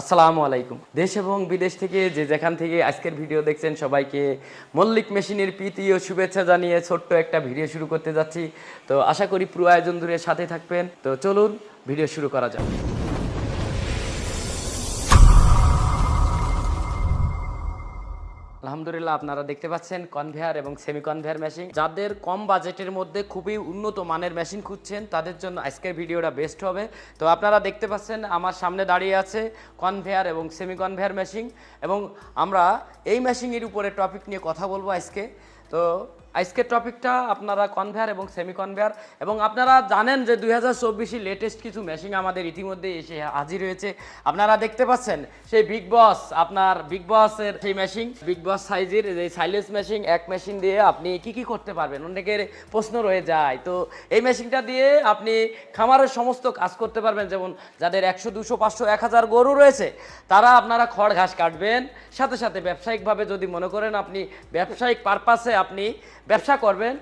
আসসালামু আলাইকুম। দেশ এবং বিদেশ থেকে যে যেখান থেকে আজকের ভিডিও দেখছেন সবাইকে মল্লিক মেশিনের প্রীতি ও শুভেচ্ছা জানিয়ে ছোট্ট একটা ভিডিও শুরু করতে যাচ্ছি। তো আশা করি পুরো আয়োজন ধরে সাথে থাকবেন। তো চলুন ভিডিও শুরু করা যাক। আলহামদুলিল্লাহ, আপনারা দেখতে পাচ্ছেন কনভেয়ার এবং সেমি কনভেয়ার মেশিন। যাদের কম বাজেটের মধ্যে খুবই উন্নত মানের মেশিন খুঁজছেন তাদের জন্য আজকের ভিডিওটা বেস্ট হবে। তো আপনারা দেখতে পাচ্ছেন আমার সামনে দাঁড়িয়ে আছে কনভেয়ার এবং সেমি কনভেয়ার মেশিন, এবং আমরা এই মেশিনের উপরে টপিক নিয়ে কথা বলবো আজকে। তো আজকের টপিকটা আপনারা কনভেয়ার এবং সেমি কনভেয়ার, এবং আপনারা জানেন যে 2024 লেটেস্ট কিছু মেশিন আমাদের ইতিমধ্যে এসে হাজির হয়েছে। আপনারা দেখতে পাচ্ছেন সেই বিগ বস, আপনার বিগ বসের সেই মেশিন, বিগ বস সাইজের এই সাইলেন্স মেশিন। এক মেশিন দিয়ে আপনি কি করতে পারবেন অনেকের প্রশ্ন রয়ে যায়। তো এই মেশিনটা দিয়ে আপনি খামারের সমস্ত কাজ করতে পারবেন। যেমন যাদের 100, 200, 500, 1000 গরু রয়েছে তারা আপনারা খড় ঘাস কাটবেন, সাথে সাথে ব্যবসায়িকভাবে যদি মনে করেন আপনি ব্যবসায়িক পারপাসে আপনি ব্যবসা করবেন,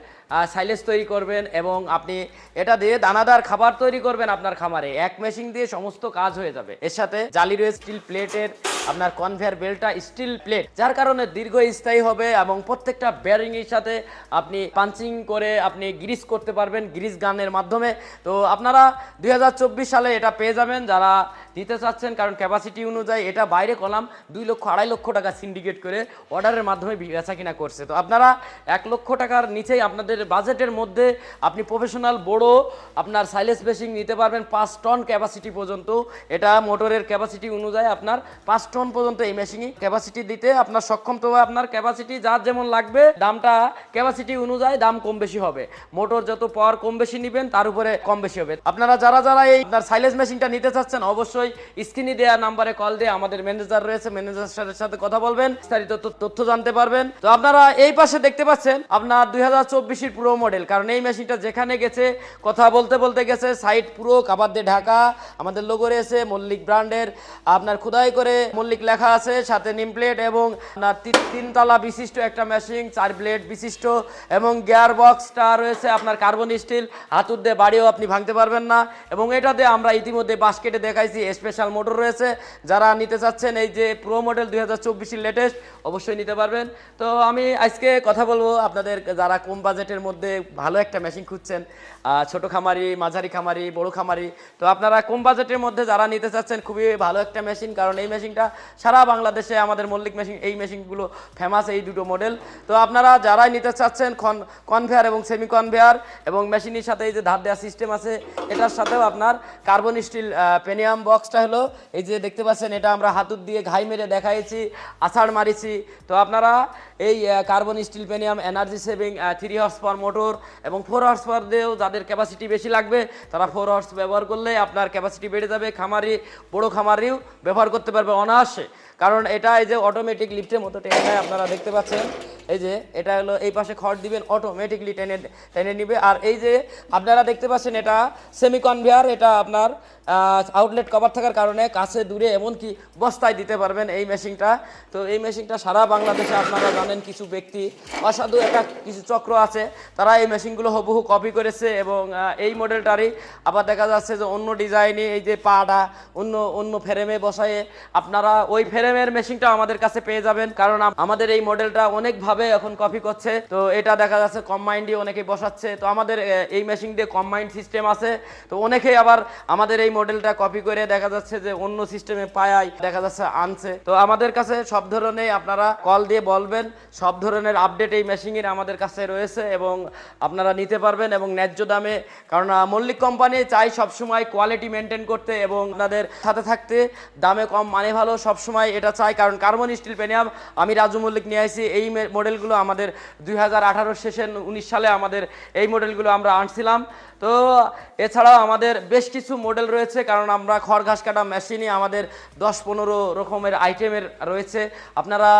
সাইলেজ তৈরি করবেন এবং আপনি এটা দিয়ে দানাদার খাবার তৈরি করবেন আপনার খামারে, এক মেশিন দিয়ে সমস্ত কাজ হয়ে যাবে। এর সাথে জালি রয়েছে স্টিল প্লেটের, আপনার কনভেয়ার বেল্টটা স্টিল প্লেট, যার কারণে দীর্ঘস্থায়ী হবে এবং প্রত্যেকটা বেয়ারিংয়ের সাথে আপনি পাঞ্চিং করে আপনি গ্রিস করতে পারবেন গ্রিস গানের মাধ্যমে। তো আপনারা 2024 সালে এটা পেয়ে যাবেন যারা নিতে চাচ্ছেন, কারণ ক্যাপাসিটি অনুযায়ী এটা বাইরে কলাম 2 লক্ষ 2.5 লক্ষ টাকা সিন্ডিকেট করে অর্ডারের মাধ্যমে বেচা কিনা করছে। তো আপনারা 1 লক্ষ টাকার নিচেই আপনাদের বাজেটের মধ্যে আপনি প্রফেশনাল বড় আপনার সাইলেজ মেশিন নিতে পারবেন 5 টন ক্যাপাসিটি পর্যন্ত। এটা মোটরের ক্যাপাসিটি অনুযায়ী আপনার 5 টন পর্যন্ত এই মেশিনই ক্যাপাসিটি দিতে আপনার সক্ষম। তো আপনার ক্যাপাসিটি যার যেমন লাগবে দামটা ক্যাপাসিটি অনুযায়ী দাম কম বেশি হবে। মোটর যত পাওয়ার কম বেশি নেবেন তার উপরে কম বেশি হবে। আপনারা যারা এই আপনার সাইলেজ মেশিনটা নিতে চাচ্ছেন অবশ্যই স্ক্রিনে দেওয়া নাম্বারে কল দিয়ে আমাদের ম্যানেজার রয়েছে, ম্যানেজারের সাথে কথা বলবেন, বিস্তারিত তথ্য জানতে পারবেন। তো আপনারা এই পাশে দেখতে পাচ্ছেন আপনার 2024 পুরো মডেল, কারণ এই মেশিনটা যেখানে গেছে কথা বলতে গেছে সাইড পুরো কাভার দিয়ে ঢাকা, আমাদের লোগো রয়েছে মল্লিক ব্র্যান্ডের, আপনার খোদাই করে মল্লিক লেখা আছে, সাথে নেম প্লেট এবং আপনার 3 তলা বিশিষ্ট একটা মেশিন, 4 ব্লেড বিশিষ্ট, এবং গিয়ার বক্সটা রয়েছে আপনার কার্বন স্টিল, হাতুর দিয়ে বাড়িও আপনি ভাঙতে পারবেন না। এবং এটাতে আমরা ইতিমধ্যে বাস্কেটে দেখাইছি স্পেশাল মোটর রয়েছে। যারা নিতে চাচ্ছেন এই যে প্রো মডেল 2024 লেটেস্ট অবশ্যই নিতে পারবেন। তো আমি আজকে কথা বলবো আপনাদের যারা কম বাজেটের মধ্যে ভালো একটা মেশিন খুঁজছেন, ছোট খামারি, মাঝারি খামারি, বড় খামারি। তো আপনারা কম বাজেটের মধ্যে যারা নিতে চাচ্ছেন খুবই ভালো একটা মেশিন, কারণ এই মেশিনটা সারা বাংলাদেশে আমাদের মল্লিক মেশিন এই মেশিনগুলো ফেমাস, এই দুটো মডেল। তো আপনারা যারাই নিতে চাচ্ছেন কনভেয়ার এবং সেমি কনভেয়ার এবং মেশিনের সাথে এই যে ধার দেওয়া সিস্টেম আছে, এটার সাথেও আপনার কার্বন স্টিল পেনিয়াম বক্সটা হলো এই যে দেখতে পাচ্ছেন, এটা আমরা হাতুর দিয়ে ঘাই মেরে দেখাইছি, আছাড় মারিছি। তো আপনারা এই carbon still pinion energy saving 3 horse power motor এবং 4 হর্স পাওয়ার দিয়েও যাদের ক্যাপাসিটি বেশি লাগবে তারা 4 হর্স ব্যবহার করলে আপনার ক্যাপাসিটি বেড়ে যাবে। খামারি, বড়ো খামারিও ব্যবহার করতে পারবে অনায়াসে, কারণ এটা এই যে অটোমেটিক লিফটের মতো টেনে নেয়। আপনারা দেখতে পাচ্ছেন এই যে এটা হলো এই পাশে খড় দিবেন অটোমেটিকলি টেনে নিবে। আর এই যে আপনারা দেখতে পাচ্ছেন এটা সেমি কনভেয়ার, এটা আপনার আউটলেট কভার থাকার কারণে কাছে দূরে এমনকি বস্তায় দিতে পারবেন এই মেশিনটা। তো এই মেশিনটা সারা বাংলাদেশে আপনারা জানেন কিছু ব্যক্তি অসাধু একটা কিছু চক্র আছে, তারা এই মেশিনগুলো হুবহু কপি করেছে এবং এই মডেলটারই আবার দেখা যাচ্ছে যে অন্য ডিজাইনে এই যে পাটা অন্য ফ্রেমে বসায়ে আপনারা ওই ফ্রেমের মেশিনটা আমাদের কাছে পেয়ে যাবেন, কারণ আমাদের এই মডেলটা অনেকভাবে এখন কপি করছে। তো এটা দেখা যাচ্ছে কম্বাইন্ড দিয়ে অনেকে বসাচ্ছে, তো আমাদের এই মেশিন দিয়ে কম্বাইন্ড সিস্টেম আছে। তো অনেকেই আবার আমাদের এই মডেলটা কপি করে দেখা যাচ্ছে যে অন্য সিস্টেমে পায় দেখা যাচ্ছে আনছে। তো আমাদের কাছে সব ধরনের আপনারা কল দিয়ে বলবেন, সব ধরনের আপডেট এই মেশিনের আমাদের কাছে রয়েছে এবং আপনারা নিতে পারবেন এবং ন্যায্য দামে, কারণ মল্লিক কোম্পানি চাই সবসময় কোয়ালিটি মেনটেন করতে এবং আপনাদের সাথে থাকতে, দামে কম মানে ভালো সবসময় এটা চাই। কারণ কার্বন স্টিল পেনিয়াম আমি রাজু মল্লিক নিয়ে আসি, এই মডেলগুলো আমাদের 2018 শেষে 19 সালে আমাদের এই মডেলগুলো আমরা আনছিলাম। তো এছাড়াও আমাদের বেশ কিছু মডেল রয়েছে, কারণ আমরা খড় ঘাস কাটা মেশিনই আমাদের 10-15 রকমের আইটেমের রয়েছে। আপনারা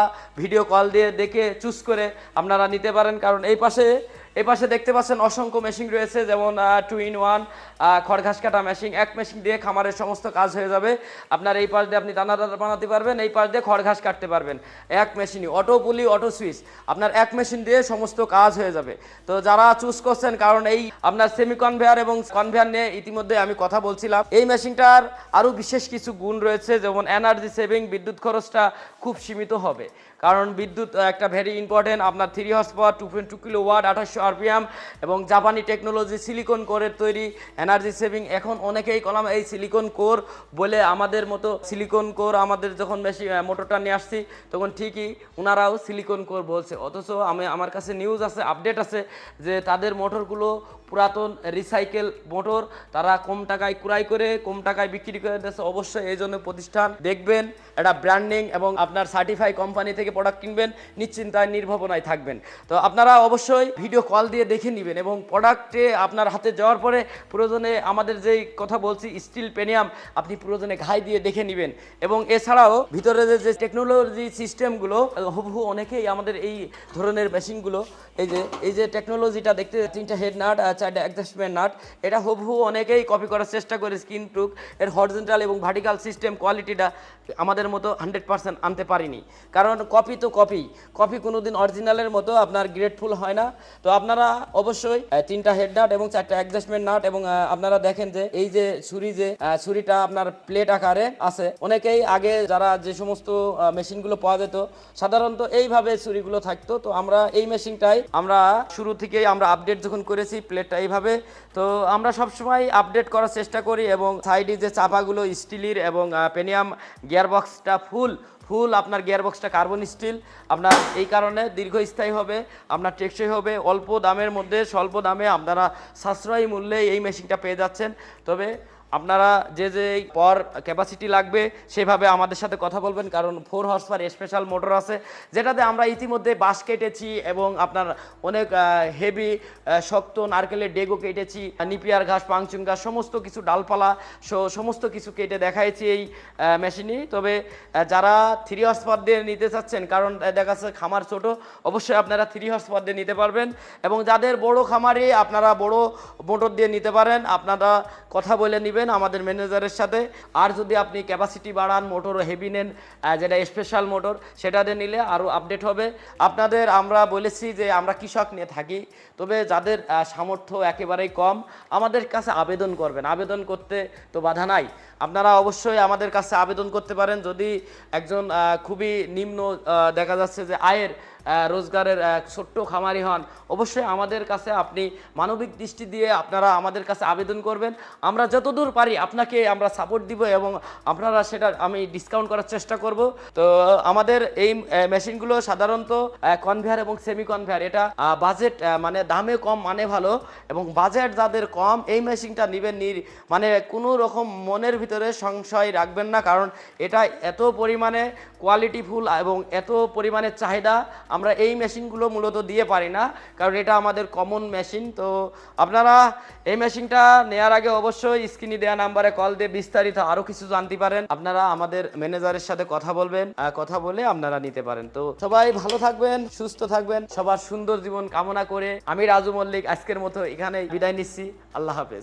ভিডিও কল দিয়ে দেখে চুজ করে আপনারা নিতে পারেন, কারণ এই পাশে এই পাশে দেখতে পাচ্ছেন অসংখ্য মেশিন রয়েছে, যেমন 2-in-1 খড় ঘাস কাটা মেশিন। এক মেশিন দিয়ে খামারের সমস্ত কাজ হয়ে যাবে। আপনার এই পাশ দিয়ে আপনি দানাদার বানাতে পারবেন, এই পাশ দিয়ে খড় ঘাস কাটতে পারবেন। এক মেশিনই, অটো পুলি, অটো সুইচ, আপনার এক মেশিন দিয়ে সমস্ত কাজ হয়ে যাবে। তো যারা চুজ করছেন, কারণ এই আপনার সেমি কনভেয়ার এবং কনভেয়ার নিয়ে ইতিমধ্যে আমি কথা বলছিলাম, এই মেশিনটার আরও বিশেষ কিছু গুণ রয়েছে, যেমন এনার্জি সেভিং, বিদ্যুৎ খরচটা খুব সীমিত হবে। কারণ বিদ্যুৎ একটা ভেরি ইম্পর্টেন্ট। আপনার 3 হর্স পাওয়ার, 2.2 কিলোওয়াট, 2800 RPM এবং জাপানি টেকনোলজি সিলিকন কোরের তৈরি, এনার্জি সেভিং। এখন অনেকেই কলাম এই সিলিকন কোর বলে, আমাদের মতো সিলিকন কোর, আমাদের যখন বেশি মোটরটা নিয়ে আসছি তখন ঠিকই ওনারাও সিলিকন কোর বলছে, অথচ আমার কাছে নিউজ আছে, আপডেট আছে যে তাদের মোটরগুলো পুরাতন রিসাইকেল মোটর, তারা কম টাকায় ক্রয় করে কম টাকায় বিক্রি করে দিচ্ছে। অবশ্যই এই জন্য প্রতিষ্ঠান দেখবেন, একটা ব্র্যান্ডিং এবং আপনার সার্টিফাই কোম্পানি থেকে প্রোডাক্ট কিনবেন, নিশ্চিন্তায় নির্ভাবনায় থাকবেন। তো আপনারা অবশ্যই ভিডিও কল দিয়ে দেখে নেবেন এবং প্রোডাক্টে আপনার হাতে যাওয়ার পরে প্রয়োজনে আমাদের যেই কথা বলছি স্টিল পেনিয়াম, আপনি প্রয়োজনে ঘাই দিয়ে দেখে নেবেন। এবং এছাড়াও ভিতরে যে টেকনোলজি সিস্টেমগুলো হুবহু অনেকেই আমাদের এই ধরনের মেশিনগুলো, এই যে টেকনোলজিটা দেখতে, 3টা হেড নাট, 4টা অ্যাডজাস্টমেন্ট নাট, এটা হুবহু অনেকেই কপি করার চেষ্টা করে। কিন্তু এর হরিজন্টাল এবং ভার্টিক্যাল সিস্টেম কোয়ালিটিটা আমাদের মতো 100% আনতে পারিনি, কারণ কপি তো কপি কোনোদিন অরিজিনালের মতো আপনার গ্রেটফুল হয় না। তো আপনারা অবশ্যই 3টা হেড নাট এবং 4টা অ্যাডজাস্টমেন্ট নাট, এবং আপনারা দেখেন যে এই যে ছুরিটা আপনার প্লেট আকারে আছে। অনেকেই আগে যারা যে সমস্ত মেশিনগুলো পাওয়া যেত সাধারণত এইভাবে ছুরিগুলো থাকতো। তো আমরা এই মেশিনটাই আমরা শুরু থেকেই আমরা আপডেট যখন করেছি, প্লেটটা এইভাবে। তো আমরা সবসময় আপডেট করার চেষ্টা করি, এবং সাইডে যে চাপাগুলো স্টিলের, এবং পেনিয়াম গিয়ারবক্সটা ফুল আপনার গিয়ারবক্সটা কার্বন স্টিল। আপনার এই কারণে দীর্ঘস্থায়ী হবে, আপনার টেকসই হবে। অল্প দামের মধ্যে, স্বল্প দামে আপনারা সাশ্রয়ী মূল্যে এই মেশিনটা পেয়ে যাচ্ছেন। তবে আপনারা যে পাওয়ার ক্যাপাসিটি লাগবে সেভাবে আমাদের সাথে কথা বলবেন, কারণ 4 হর্স পাওয়ার স্পেশাল মোটর আছে, যেটাতে আমরা ইতিমধ্যে বাঁশ কেটেছি এবং আপনার অনেক হেভি শক্ত নারকেলের ডেগো কেটেছি, নিপিয়ার ঘাস, পাংচুং ঘাস, সমস্ত কিছু ডালপালা সমস্ত কিছু কেটে দেখাইছি এই মেশিনই। তবে যারা 3 হর্স পাওয়ার দিয়ে নিতে চাচ্ছেন, কারণ দেখা যাচ্ছে খামার ছোট, অবশ্যই আপনারা 3 হর্স পাওয়ার দিয়ে নিতে পারবেন। এবং যাদের বড় খামারে, আপনারা বড় মোটর দিয়ে নিতে পারেন, আপনারা কথা বলে নেবেন আমাদের ম্যানেজারের সাথে। আর যদি আপনি ক্যাপাসিটি বাড়ান, মোটর হেভি নেন, যেটা স্পেশাল মোটর, সেটা দিয়ে নিলে আরও আপডেট হবে। আপনাদের আমরা বলেছি যে আমরা কৃষক নিয়ে থাকি, তবে যাদের সামর্থ্য একেবারেই কম, আমাদের কাছে আবেদন করবেন। আবেদন করতে তো বাধা নাই, আপনারা অবশ্যই আমাদের কাছে আবেদন করতে পারেন। যদি একজন খুবই নিম্ন দেখা যাচ্ছে যে আয়ের রোজগারের ছোট্ট খামারি হন, অবশ্যই আমাদের কাছে আপনি মানবিক দৃষ্টি দিয়ে আপনারা আমাদের কাছে আবেদন করবেন। আমরা যতদূর পারি আপনাকে আমরা সাপোর্ট দিব, এবং আপনারা সেটা আমি ডিসকাউন্ট করার চেষ্টা করব। তো আমাদের এই মেশিনগুলো সাধারণত কনভেয়ার এবং সেমি কনভেয়ার, এটা বাজেট মানে দামে কম, মানে ভালো, এবং বাজেট যাদের কম এই মেশিনটা নেবেন, মানে কোনো রকম মনের ভিতরে সংশয় রাখবেন না, কারণ এটা এত পরিমাণে কোয়ালিটিফুল এবং এত পরিমাণে চাহিদা, আমরা এই মেশিনগুলো মূলত দিয়ে পারি না, কারণ এটা আমাদের কমন মেশিন। তো আপনারা এই মেশিনটা নেওয়ার আগে অবশ্যই স্ক্রিনে দেওয়া নাম্বারে কল দিয়ে বিস্তারিত আরও কিছু জানতে পারেন। আপনারা আমাদের ম্যানেজারের সাথে কথা বলবেন, কথা বলে আপনারা নিতে পারেন। তো সবাই ভালো থাকবেন, সুস্থ থাকবেন, সবার সুন্দর জীবন কামনা করে আমি রাজু মল্লিক আজকের মতো এখানে বিদায় নিচ্ছি। আল্লাহ হাফেজ।